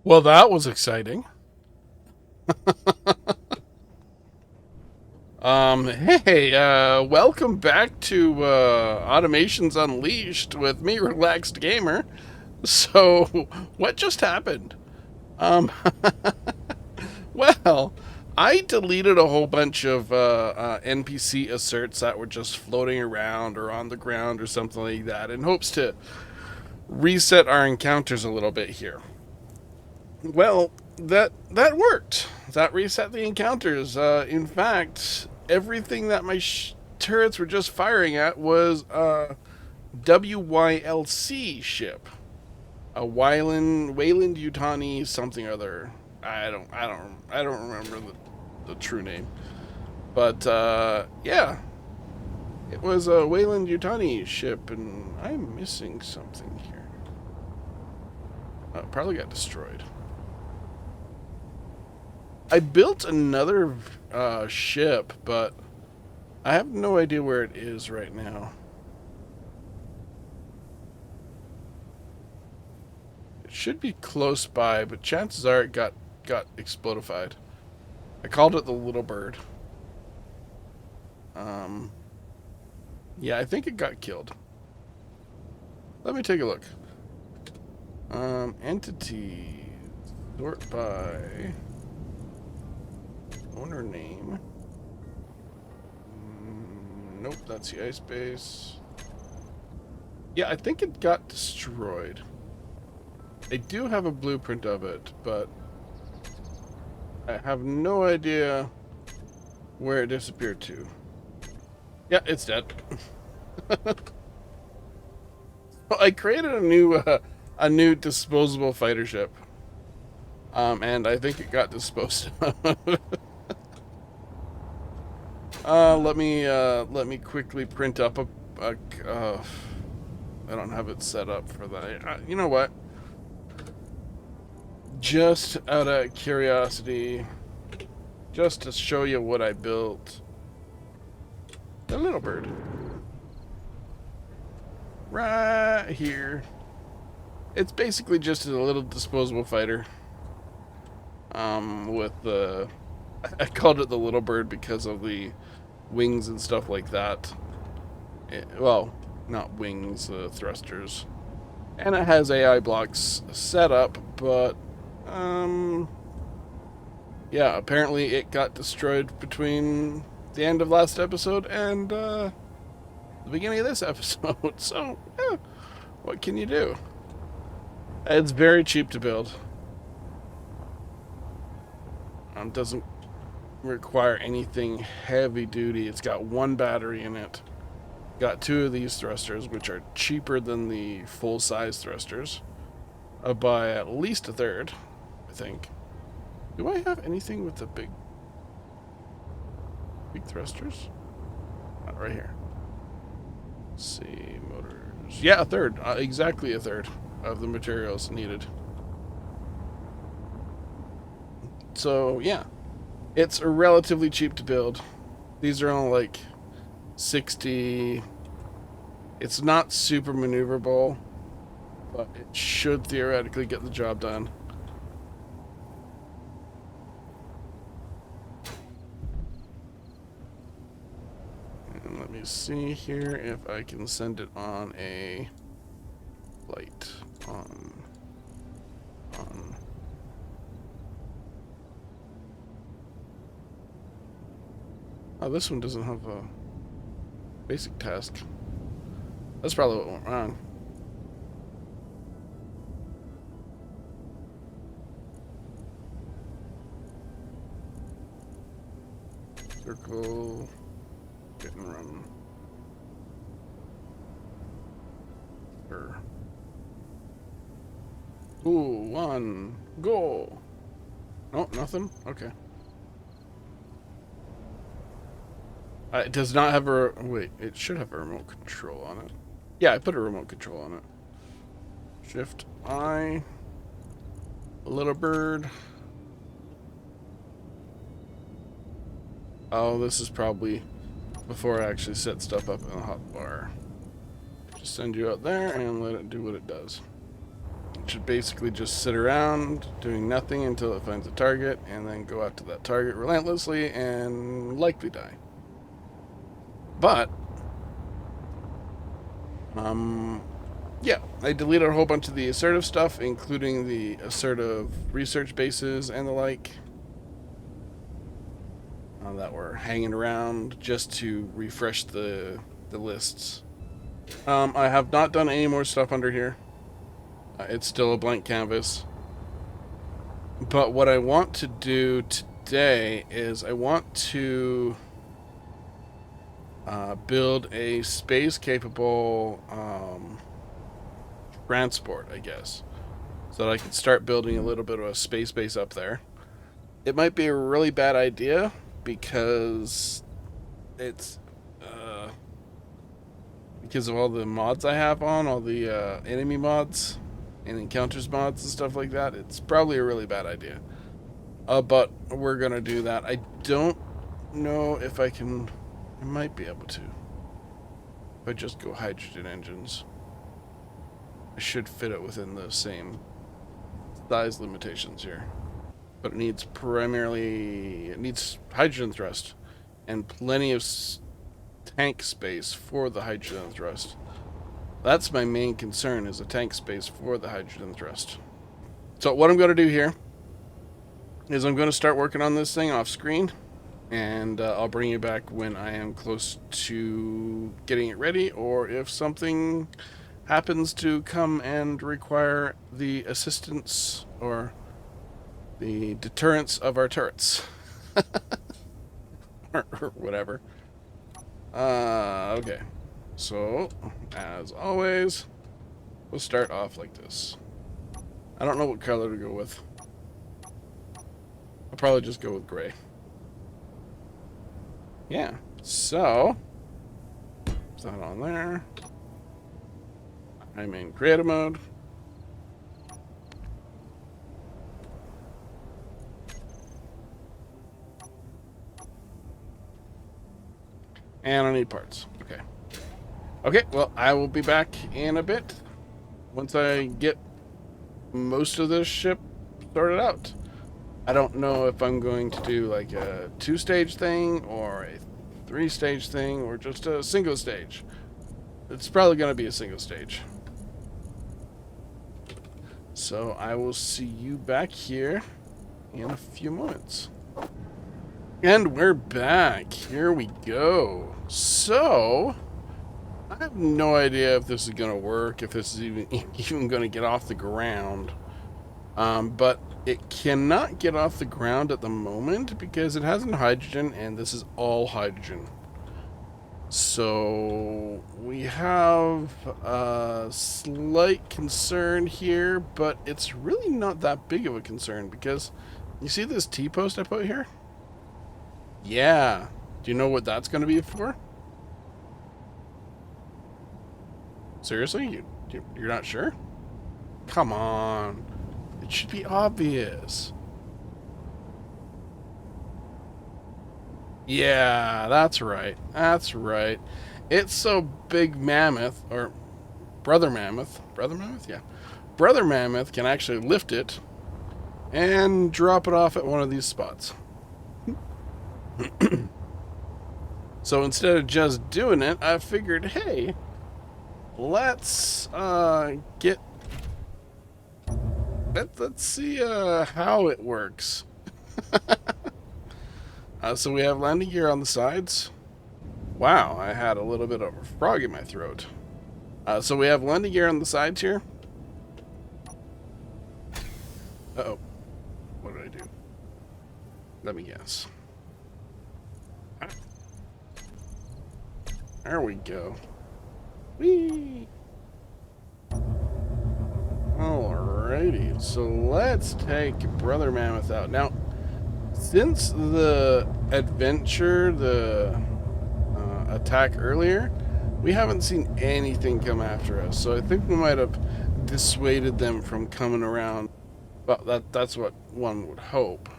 Well, that was exciting. Hey, welcome back to Automations Unleashed with me, Relaxed Gamer. So, what just happened? Um, well, I deleted a whole bunch of NPC asserts that were just floating around or on the ground or something like that in hopes to reset our encounters a little bit here. Well, that worked. That reset the encounters. In fact, everything that my turrets were just firing at was a WYLC ship, a Wayland Yutani something other. I don't remember the true name, but yeah, it was a Wayland Yutani ship, and I'm missing something here. Probably got destroyed. I built another ship, but I have no idea where it is right now. It should be close by, but chances are it got explodified. I called it the Little Bird. Um, yeah, I think it got killed. Let me take a look. Entity sort by owner name. Nope, that's the ice base. Yeah, I think it got destroyed. I do have a blueprint of it, but I have no idea where it disappeared to. Yeah, it's dead. Well, I created a new disposable fighter ship, and I think it got disposed of. Let me quickly print up a I don't have it set up for that. You know what? Just out of curiosity, just to show you what I built. A little bird. Right here. It's basically just a little disposable fighter. With the... I called it the little bird because of the wings and stuff like that. Well, not wings, thrusters. And it has AI blocks set up, but... Yeah, apparently it got destroyed between the end of last episode and, the beginning of this episode. So, yeah, what can you do? It's very cheap to build. Doesn't require anything heavy duty. It's got one battery in it. Got two of these thrusters, which are cheaper than the full size thrusters, by at least a third, I think. Do I have anything with the big thrusters? Not right here. Let's see, motors. Yeah, a third. Exactly a third of the materials needed. So, yeah. It's relatively cheap to build. These are only like 60. It's not super maneuverable, but it should theoretically get the job done. And let me see here if I can send it on a light. On. Oh, this one doesn't have a basic task. That's probably what went wrong. Circle. Get and run. Sure. Ooh, one. Go. Oh, nothing? Okay. It does not have a... Wait, it should have a remote control on it. Yeah, I put a remote control on it. Shift I. Little bird. Oh, this is probably before I actually set stuff up in the hotbar. Just send you out there and let it do what it does. should basically just sit around doing nothing until it finds a target, and then go after that target relentlessly and likely die. But, yeah, I deleted a whole bunch of the assertive stuff, including the assertive research bases and the like, that were hanging around just to refresh the lists. I have not done any more stuff under here. It's still a blank canvas. But what I want to do today is I want to build a space-capable transport, I guess, so that I can start building a little bit of a space base up there. It might be a really bad idea because it's because of all the mods I have on, all the enemy mods and encounters mods and stuff like that. It's probably a really bad idea. But we're gonna do that. I don't know if I can. I might be able to. If I just go hydrogen engines, I should fit it within the same size limitations here. But it needs hydrogen thrust and plenty of tank space for the hydrogen thrust. That's my main concern, is a tank space for the hydrogen thrust. So what I'm going to do here is I'm going to start working on this thing off screen, and I'll bring you back when I am close to getting it ready, or if something happens to come and require the assistance or the deterrence of our turrets. or whatever. Okay. So, as always, we'll start off like this. I don't know what color to go with. I'll probably just go with gray. Yeah. So, is that on there? I'm in creative mode. And I need parts. Okay. Okay, well, I will be back in a bit once I get most of this ship sorted out. I don't know if I'm going to do like a 2-stage thing or a 3-stage thing or just a single stage. It's probably going to be a single stage. So I will see you back here in a few moments. And we're back. Here we go. So, I have no idea if this is going to work, if this is even going to get off the ground. But it cannot get off the ground at the moment because it has no hydrogen, and this is all hydrogen. So we have a slight concern here, but it's really not that big of a concern because you see this T-post I put here? Yeah. Do you know what that's going to be for? Seriously? You're not sure? Come on. It should be obvious. Yeah, that's right. That's right. It's so Big Mammoth, or Brother Mammoth. Brother Mammoth? Yeah. Brother Mammoth can actually lift it and drop it off at one of these spots. So instead of just doing it, I figured, hey, let's let's see how it works. So we have landing gear on the sides. Wow, I had a little bit of a frog in my throat. So we have landing gear on the sides here. Uh-oh. What did I do? Let me guess. There we go. Whee! Alrighty, so let's take Brother Mammoth out. Now, since the adventure, the attack earlier, we haven't seen anything come after us. So I think we might have dissuaded them from coming around. But that's what one would hope.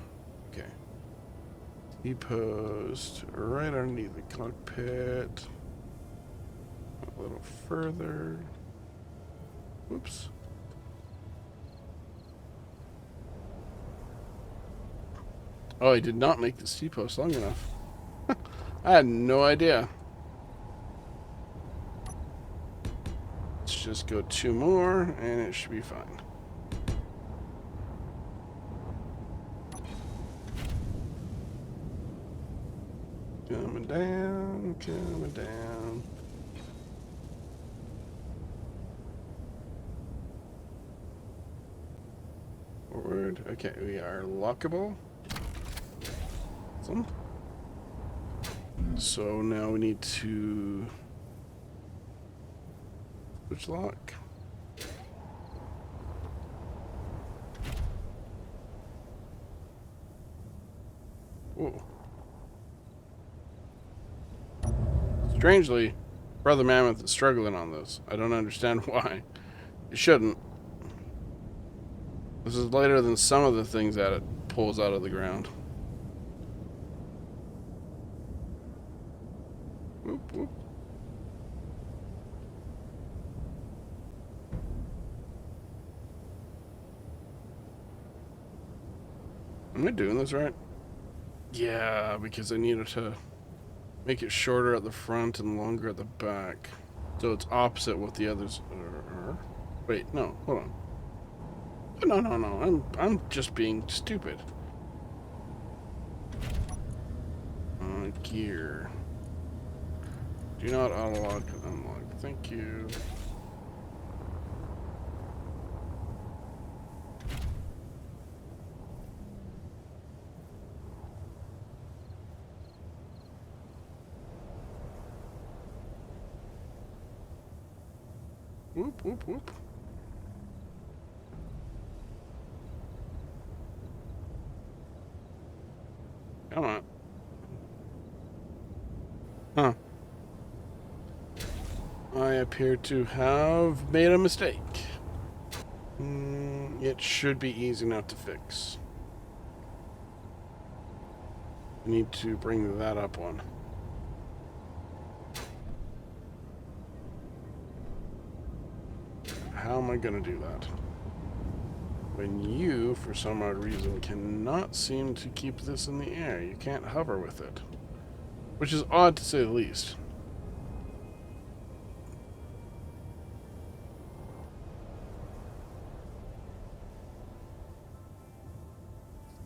Okay. T-post right underneath the cockpit. A little further. Whoops. Oh, I did not make this T-post long enough. I had no idea. Let's just go 2 more, and it should be fine. Coming down, coming down. Forward. Okay, we are lockable. Awesome. So now we need to switch lock. Whoa. Strangely, Brother Mammoth is struggling on this. I don't understand why. It shouldn't. This is lighter than some of the things that it pulls out of the ground. Whoop, whoop. Am I doing this right? Yeah, because I needed to make it shorter at the front and longer at the back. So it's opposite what the others are. Wait, no, hold on. No. I'm just being stupid. Gear. Do not auto-lock and unlock. Thank you. Whoop, whoop, whoop. Come on. Huh. I appear to have made a mistake. It should be easy enough to fix. I need to bring that up one. How am I going to do that? When you, for some odd reason, cannot seem to keep this in the air. You can't hover with it. Which is odd to say the least.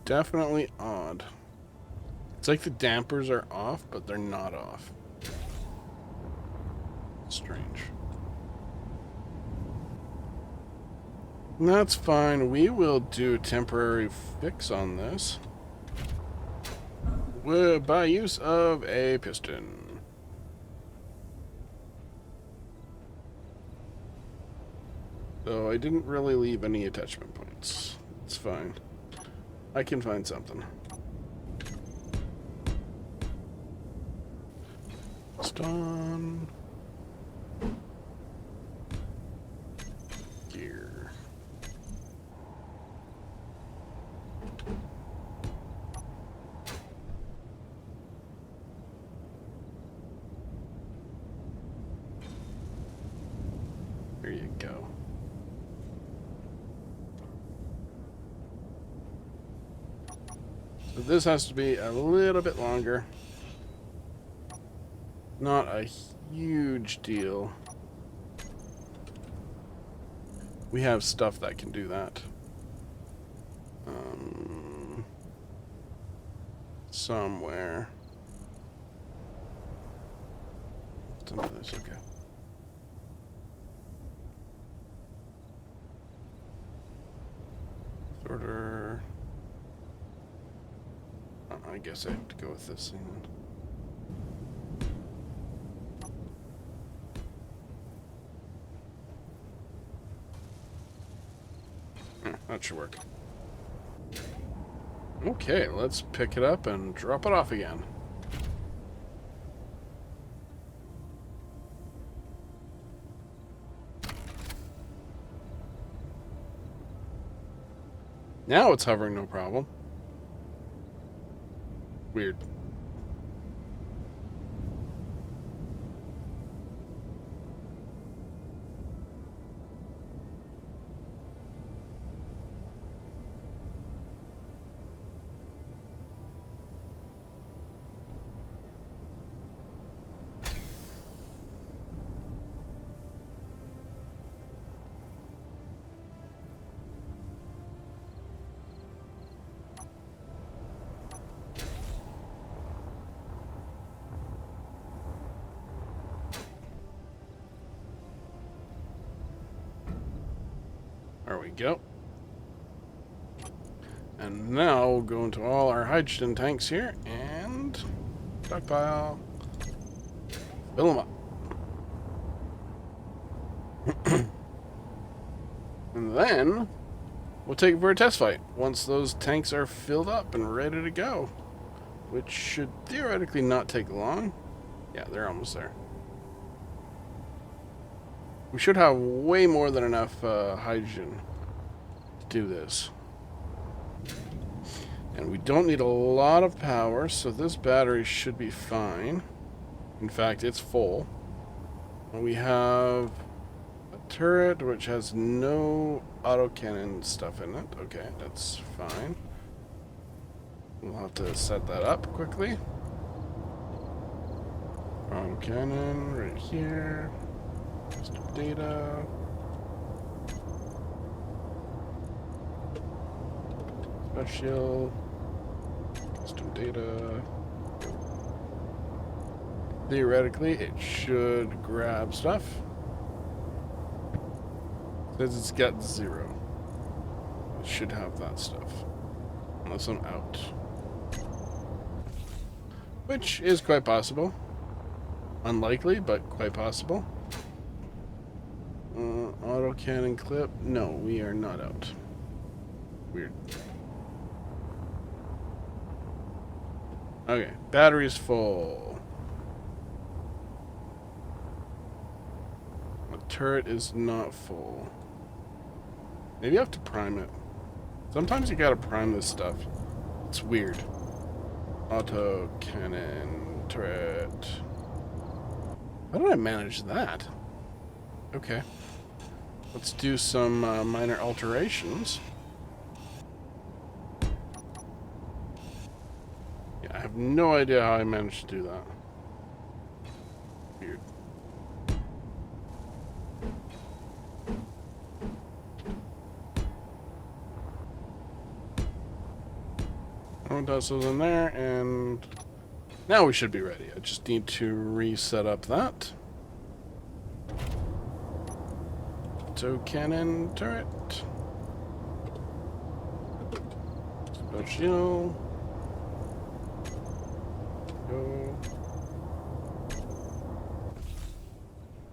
Definitely odd. It's like the dampers are off, but they're not off. Strange. That's fine. We will do a temporary fix on this. By use of a piston. So I didn't really leave any attachment points. It's fine. I can find something. Stun. Gear. There you go. So this has to be a little bit longer. Not a huge deal. We have stuff that can do that. Somewhere. Some of this, okay. Sorter. I guess I have to go with this thing then. That should work. Okay, let's pick it up and drop it off again. Now it's hovering no problem. Weird. we go. And now we'll go into all our hydrogen tanks here and stockpile. Fill them up. And then we'll take it for a test flight once those tanks are filled up and ready to go, which should theoretically not take long. Yeah, they're almost there. We should have way more than enough hydrogen to do this. And we don't need a lot of power, so this battery should be fine. In fact, it's full. We have a turret which has no autocannon stuff in it. Okay, that's fine. We'll have to set that up quickly. Cannon right here. Custom data. Special. Custom data. Theoretically, it should grab stuff. Says it's got 0. It should have that stuff. Unless I'm out. Which is quite possible. Unlikely, but quite possible. Autocannon clip. No, we are not out. Weird. Okay, battery's full. The turret is not full. Maybe I have to prime it. Sometimes you gotta prime this stuff. It's weird. Autocannon turret. How did I manage that? Okay. Let's do some minor alterations. Yeah, I have no idea how I managed to do that. Weird. I'll toss those in there, and now we should be ready. I just need to reset up that. Cannon turret. Special. Go.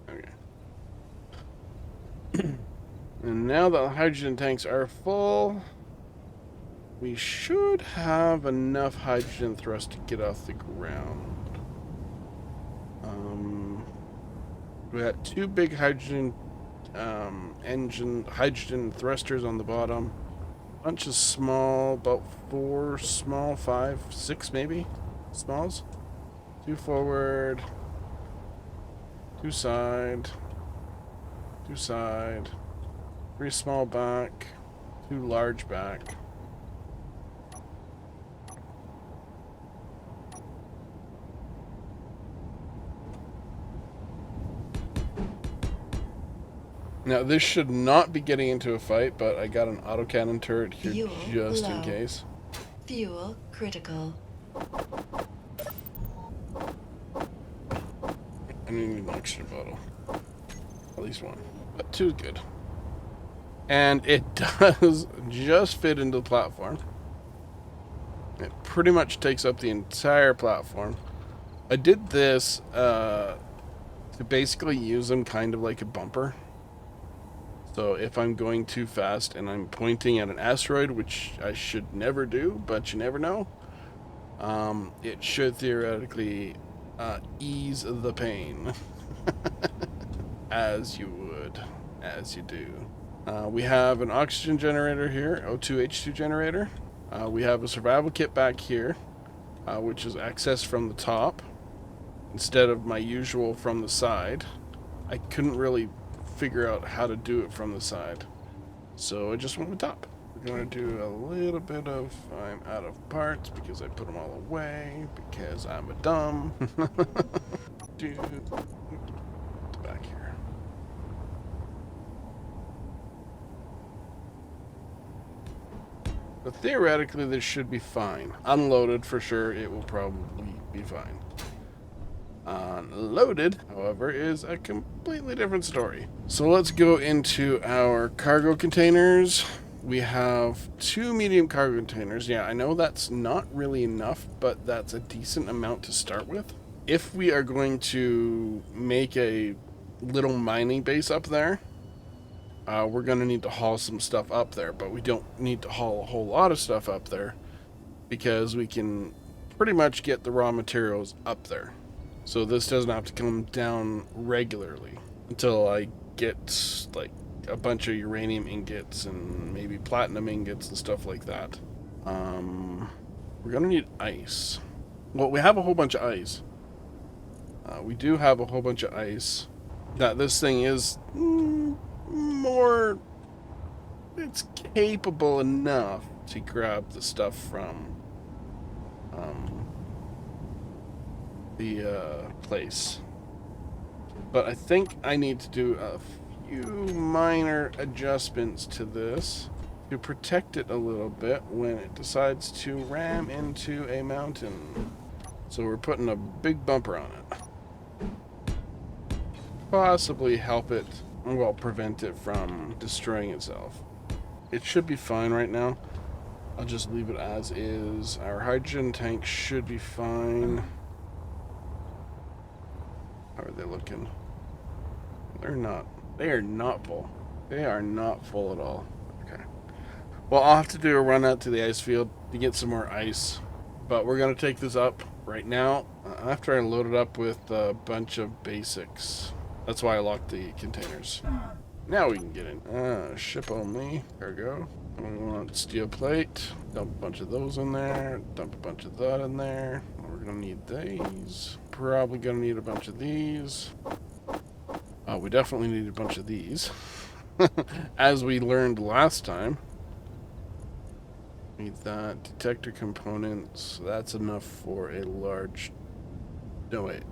Okay. And now that the hydrogen tanks are full, we should have enough hydrogen thrust to get off the ground. We got 2 big hydrogen hydrogen thrusters on the bottom. Bunch of small, about 4 small, 5, 6 maybe smalls. 2 forward, 2 side, 2 side, 3 small back, 2 large back. Now, this should not be getting into a fight, but I got an autocannon turret here just in case. Fuel critical. I need an oxygen bottle. At least 1. But 2 is good. And it does just fit into the platform. It pretty much takes up the entire platform. I did this to basically use them kind of like a bumper. So if I'm going too fast and I'm pointing at an asteroid, which I should never do, but you never know, it should theoretically ease the pain. As you would, as you do. We have an oxygen generator here, O2H2 generator. We have a survival kit back here, which is accessed from the top instead of my usual from the side. I couldn't really figure out how to do it from the side, so I just went with top. We're going to do a little bit of I'm out of parts because I put them all away because I'm a dumb. Dude, back here. But theoretically this should be fine. Unloaded for sure, it will probably be fine. Unloaded, however, is a completely different story. So let's go into our cargo containers. We have 2 medium cargo containers. Yeah, I know that's not really enough, but that's a decent amount to start with. If we are going to make a little mining base up there, we're going to need to haul some stuff up there, but we don't need to haul a whole lot of stuff up there because we can pretty much get the raw materials up there. So this doesn't have to come down regularly until I get like a bunch of uranium ingots and maybe platinum ingots and stuff like that. We're gonna need ice. Well, we have a whole bunch of ice. We do have a whole bunch of ice. That this thing is more... It's capable enough to grab the stuff from the place. But I think I need to do a few minor adjustments to this to protect it a little bit when it decides to ram into a mountain. So we're putting a big bumper on it. Possibly help it, well, prevent it from destroying itself. It should be fine right now. I'll just leave it as is. Our hydrogen tank should be fine. How are they looking? They're not. They are not full. They are not full at all. Okay. Well, I'll have to do a run out to the ice field to get some more ice. But we're going to take this up right now after I load it up with a bunch of basics. That's why I locked the containers. Now we can get in. Ship only. Cargo. We want steel plate. Dump a bunch of those in there. Dump a bunch of that in there. We're going to need these. Probably going to need a bunch of these. We definitely need a bunch of these. As we learned last time. Need that. Detector components. That's enough for a large... No, wait.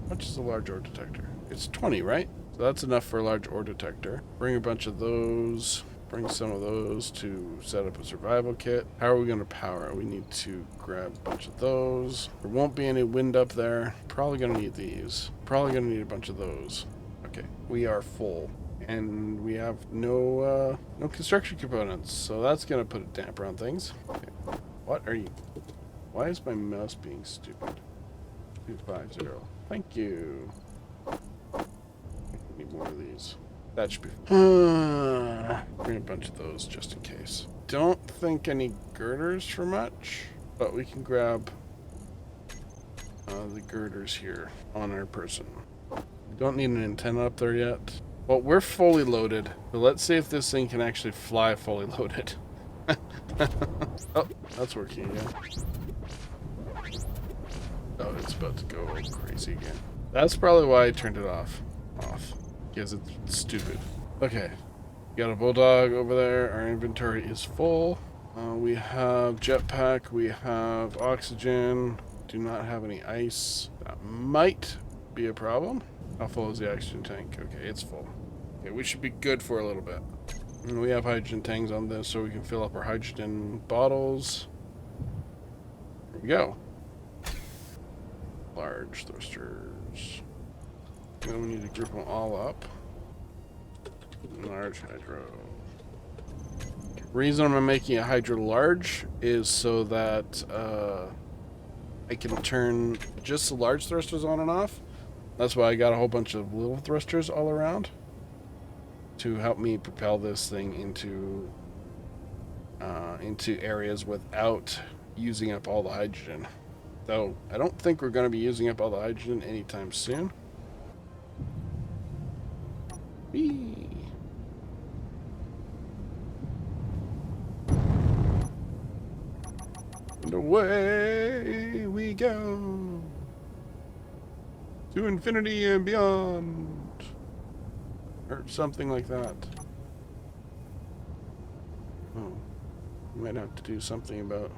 How much is a large ore detector? It's 20, right? So that's enough for a large ore detector. Bring a bunch of those. Bring some of those to set up a survival kit. How are we going to power it? We need to grab a bunch of those. There won't be any wind up there. Probably going to need these. Probably going to need a bunch of those. Okay, we are full. And we have no construction components. So that's going to put a damper on things. Okay. What are you... Why is my mouse being stupid? 250. Thank you. Need more of these. That should be... Bring a bunch of those just in case. Don't think any girders for much, but we can grab the girders here on our person. We don't need an antenna up there yet. Well, we're fully loaded, but let's see if this thing can actually fly fully loaded. Oh, that's working again. Oh, it's about to go crazy again. That's probably why I turned it off. Because it's stupid. Okay. Got a bulldog over there. Our inventory is full. We have jetpack. We have oxygen. Do not have any ice. That might be a problem. How full is the oxygen tank? Okay, it's full. Okay, we should be good for a little bit. And we have hydrogen tanks on this so we can fill up our hydrogen bottles. There we go. Large thrusters. Then we need to group them all up. Large hydro. Reason I'm making a hydro large is so that I can turn just the large thrusters on and off. That's why I got a whole bunch of little thrusters all around to help me propel this thing into areas without using up all the hydrogen. Though I don't think we're going to be using up all the hydrogen anytime soon. Whee! And away we go to infinity and beyond, or something like that. Oh, we might have to do something about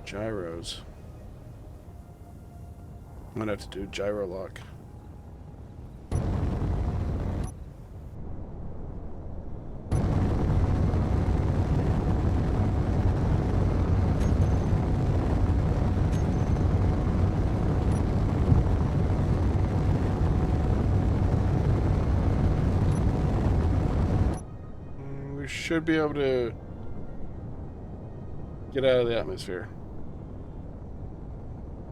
gyros. Might have to do gyro lock. should be able to get out of the atmosphere.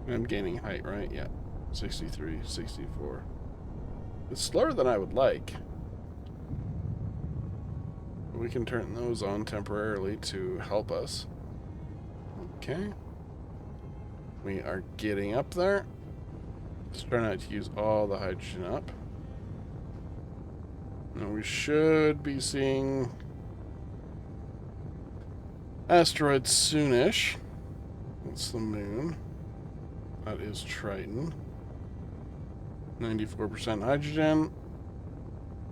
I'm gaining height, right? Yeah. 63, 64. It's slower than I would like. We can turn those on temporarily to help us. Okay. We are getting up there. Let's try not to use all the hydrogen up. Now we should be seeing asteroids soonish. That's the moon. That is Triton. 94% hydrogen.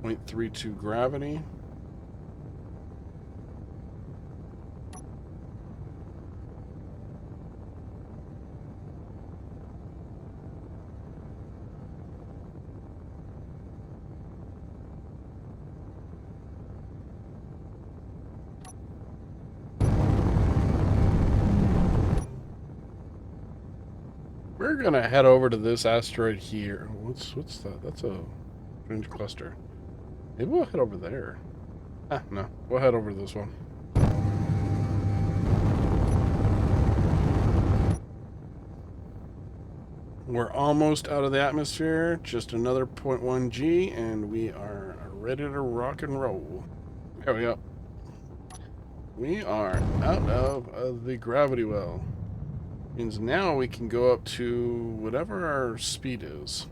0.32 gravity. We're gonna head over to this asteroid here. What's that? That's a fringe cluster. Maybe we'll head over there. Ah, no. We'll head over to this one. We're almost out of the atmosphere. Just another 0.1 G, and we are ready to rock and roll. There we go. We are out of the gravity well. Means now we can go up to whatever our speed is.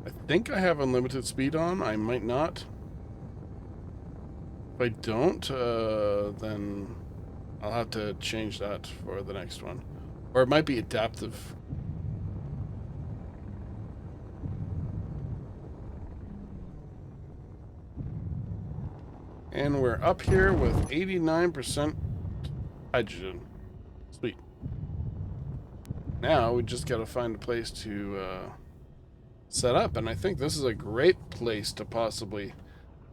I think I have unlimited speed on. I might not. If I don't, then I'll have to change that for the next one. Or it might be adaptive. And we're up here with 89% hydrogen. Sweet. Now we just gotta find a place to set up, and I think this is a great place to possibly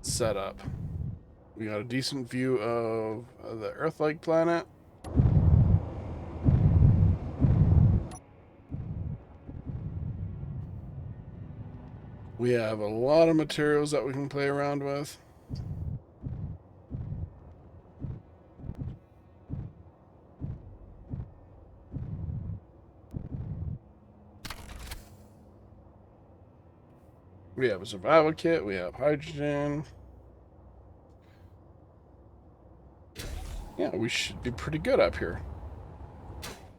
set up. We got a decent view of the Earth-like planet. We have a lot of materials that we can play around with. We have a survival kit. We have hydrogen. Yeah, we should be pretty good up here.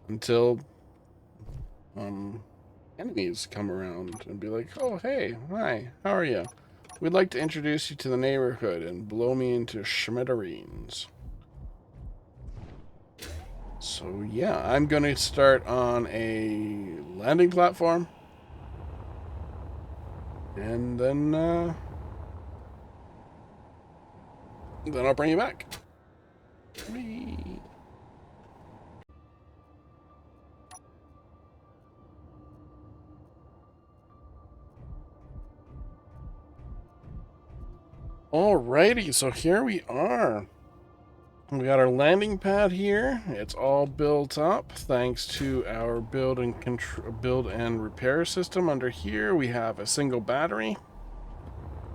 Until enemies come around and be like, oh, hey, hi, how are you? We'd like to introduce you to the neighborhood and blow me into schmithereens. So yeah, I'm going to start on a landing platform. And then I'll bring you back. Whee. Alrighty, so here we are. We got our landing pad here. It's all built up thanks to our build and repair system. Under here, we have a single battery.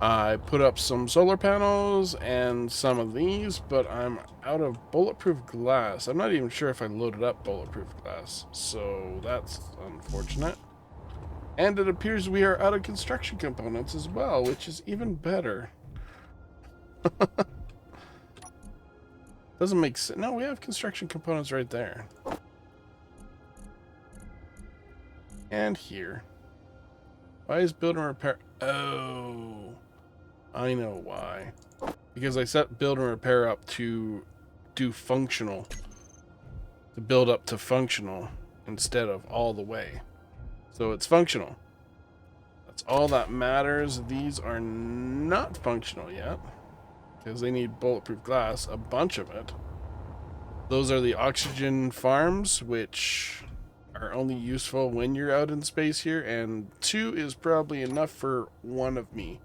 I put up some solar panels and some of these, but I'm out of bulletproof glass. I'm not even sure if I loaded up bulletproof glass, so that's unfortunate. And it appears we are out of construction components as well, which is even better. Doesn't make sense. No, we have construction components right there. And here. Why is build and repair? Oh, I know why. Because I set build and repair up to do functional. To build up to functional instead of all the way. So it's functional. That's all that matters. These are not functional yet. Because they need bulletproof glass, a bunch of it. Those are the oxygen farms, which are only useful when you're out in space here, and 2 is probably enough for 1 of me.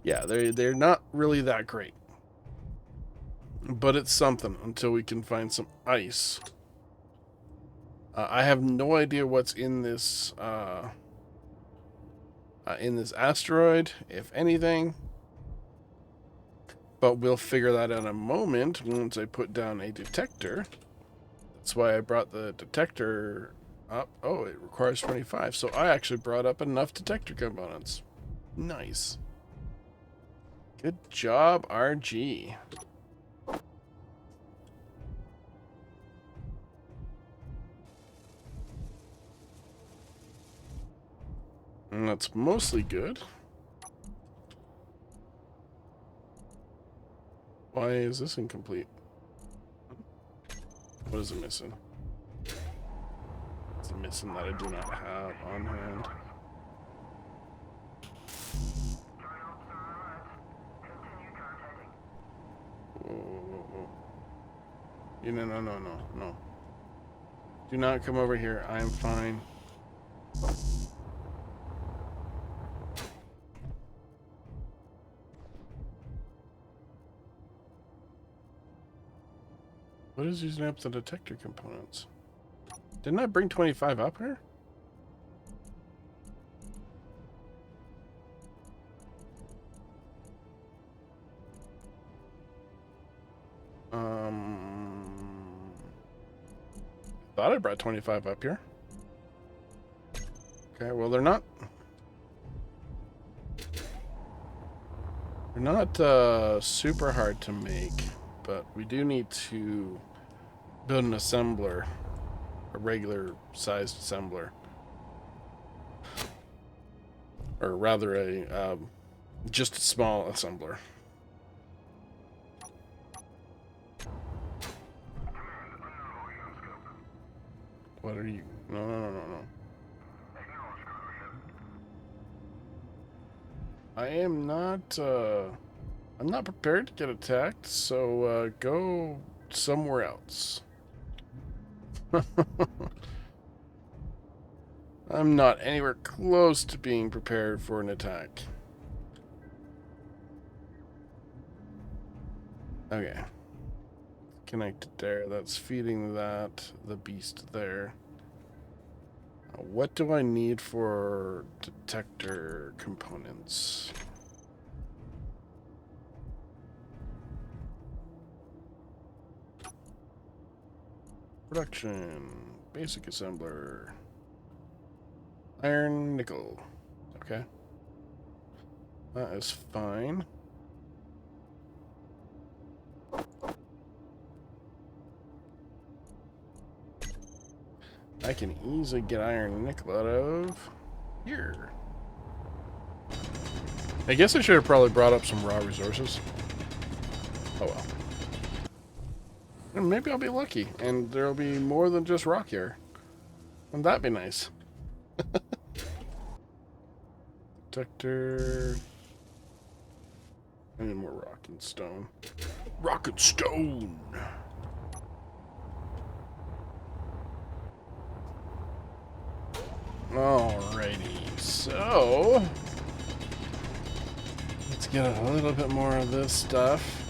Yeah, they're not really that great. But it's something until we can find some ice. I have no idea what's in this asteroid, if anything. But we'll figure that out in a moment once I put down a detector. That's why I brought the detector up. Oh, it requires 25. So I actually brought up enough detector components. Nice. Good job, RG. And that's mostly good. Why is this incomplete? What is it missing? What's it missing that I do not have on hand? Whoa, whoa, whoa. No. Do not come over here. I am fine. What is using up the detector components? Didn't I bring 25 up here? Thought I brought 25 up here. Okay, well they're not super hard to make, but we do need to build an assembler, a regular sized assembler, or rather a just a small assembler. What are you? No. I am not. I'm not prepared to get attacked, so go somewhere else. I'm not anywhere close to being prepared for an attack. Okay. Connected there. That's feeding the beast there. What do I need for detector components? Production. Basic assembler. Iron, nickel. Okay. That is fine. I can easily get iron and nickel out of here. I guess I should have probably brought up some raw resources. Oh well. And maybe I'll be lucky, and there'll be more than just rock here. Wouldn't that be nice? Detector. I need more rock and stone. Rock and stone! Alrighty, so let's get a little bit more of this stuff.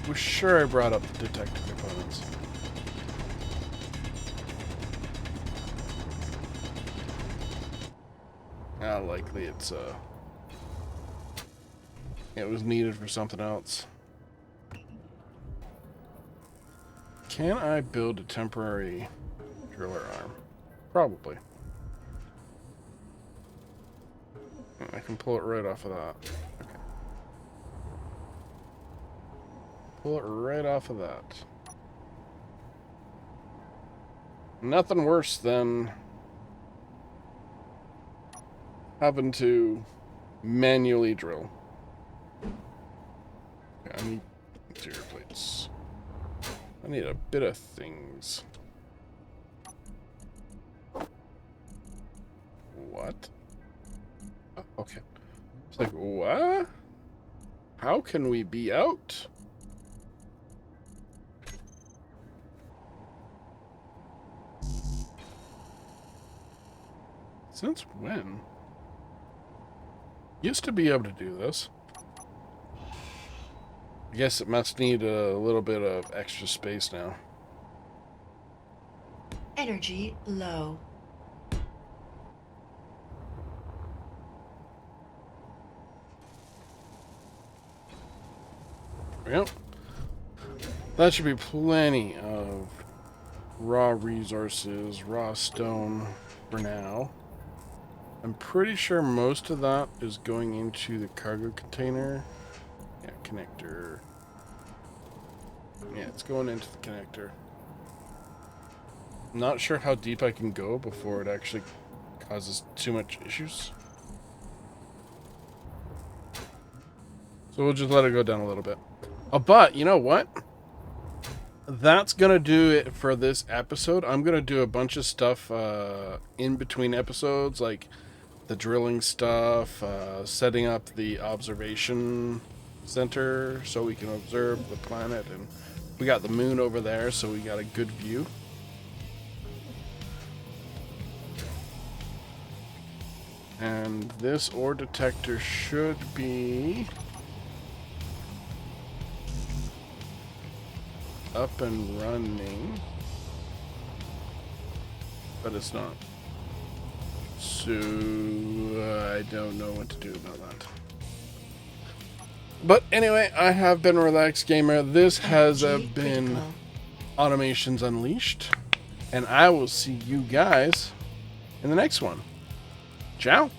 We're sure I brought up the detector components. Likely it was needed for something else. Can I build a temporary driller arm? Probably. I can pull it right off of that. Okay. Pull it right off of that. Nothing worse than having to manually drill. Okay, I need interior plates. I need a bit of things. What? Oh, okay. It's like, what? How can we be out? Since when? Used to be able to do this. I guess it must need a little bit of extra space now. Energy low. Yep. That should be plenty of raw resources, raw stone for now. I'm pretty sure most of that is going into the cargo container. Yeah, connector. Yeah, it's going into the connector. Not sure how deep I can go before it actually causes too much issues. So we'll just let it go down a little bit. Oh, but you know what? That's gonna do it for this episode. I'm gonna do a bunch of stuff in between episodes, like the drilling stuff, setting up the observation center so we can observe the planet, and we got the moon over there, so we got a good view. And this ore detector should be up and running, but it's not. So I don't know what to do about that. But anyway, I have been Relaxed Gamer. This has been Automations Unleashed, and I will see you guys in the next one. Ciao.